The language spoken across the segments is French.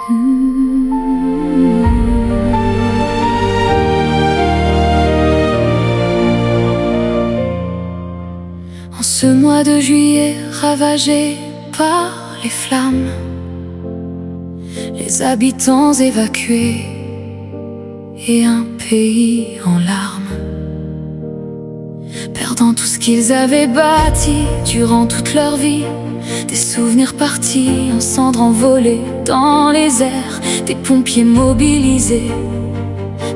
En ce mois de juillet ravagé par les flammes, les habitants évacués et un pays en larmes, perdant tout ce qu'ils avaient bâti durant toute leur vie. Des souvenirs partis en cendres envolés dans les airs, des pompiers mobilisés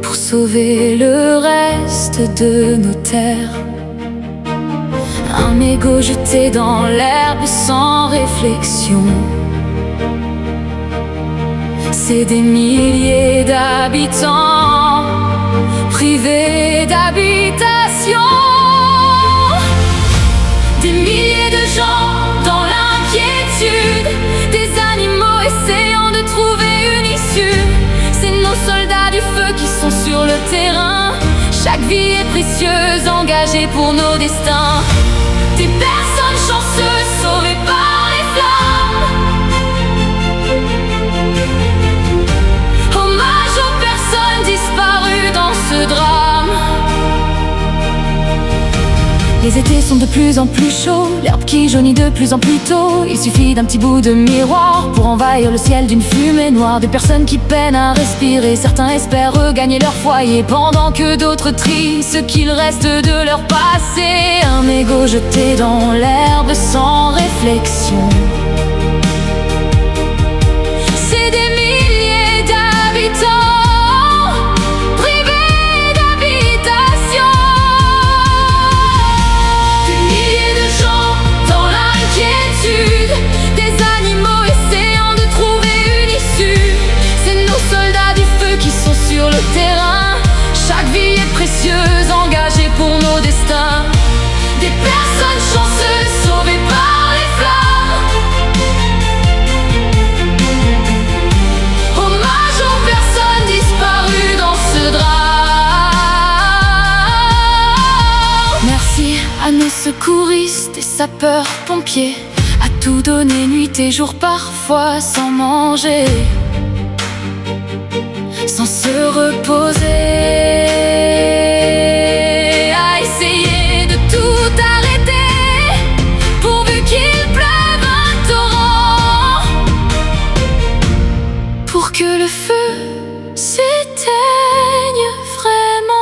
pour sauver le reste de nos terres. Un mégot jeté dans l'herbe sans réflexion. C'est des milliers d'habitants privés d'habitation. Des milliers de gens dans l'inquiétude, des animaux essayant de trouver une issue. C'est nos soldats du feu qui sont sur le terrain. Chaque vie est précieuse, engagée pour nos destins. Des personnes chanceuses sauvées par les flammes. Hommage aux personnes disparues dans ce drame. Les étés sont de plus en plus chauds, l'herbe qui jaunit de plus en plus tôt. Il suffit d'un petit bout de miroir pour envahir le ciel d'une fumée noire. Des personnes qui peinent à respirer, certains espèrent regagner leur foyer, pendant que d'autres trient ce qu'il reste de leur passé. Un mégot jeté dans l'herbe sans réflexion. C'est des milliers d'habitants privés d'habitation. Des milliers de gens dans l'inquiétude, des animaux essayant de trouver une issue. C'est nos soldats du feu qui sont sur le terrain. Chaque vie est précieuse, engagée pour nos destins. Des personnes chanceuses sauvées par les flammes. Hommage aux personnes disparues dans ce drame. Merci à nos secouristes et sapeurs-pompiers, à tout donner nuit et jour, parfois sans manger, sans se reposer, à essayer de tout arrêter, pourvu qu'il pleuve un torrent, pour que le feu s'éteigne vraiment.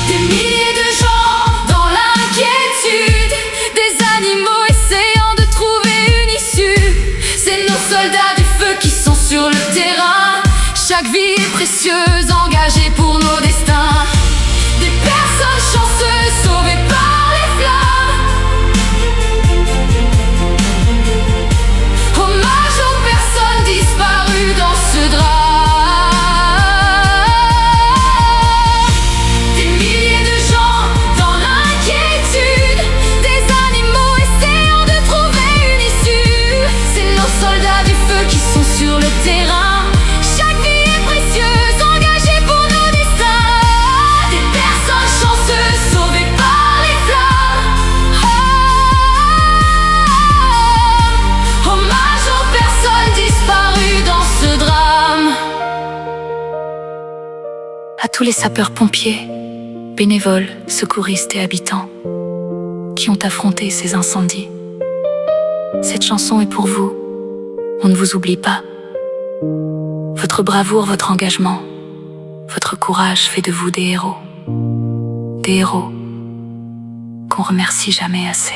Des milliers de gens dans l'inquiétude, des animaux essayant de trouver une issue. C'est nos soldats du feu qui sont sur le terrain. Chaque vie est précieuse, engagée pour nos destins. Des personnes chanceuses sauvées par les flammes. Hommage aux personnes disparues dans ce drame. Des milliers de gens dans l'inquiétude, des animaux essayant de trouver une issue. C'est nos soldats du feu qui sont sur le terrain. Chaque vie est précieuse, engagée pour nos destins. Des personnes chanceuses sauvées par les flammes. Hommage aux personnes disparues dans ce drame. À tous les sapeurs-pompiers, bénévoles, secouristes et habitants qui ont affronté ces incendies, cette chanson est pour vous. On ne vous oublie pas. Votre bravoure, votre engagement, votre courage fait de vous des héros. Des héros qu'on remercie jamais assez.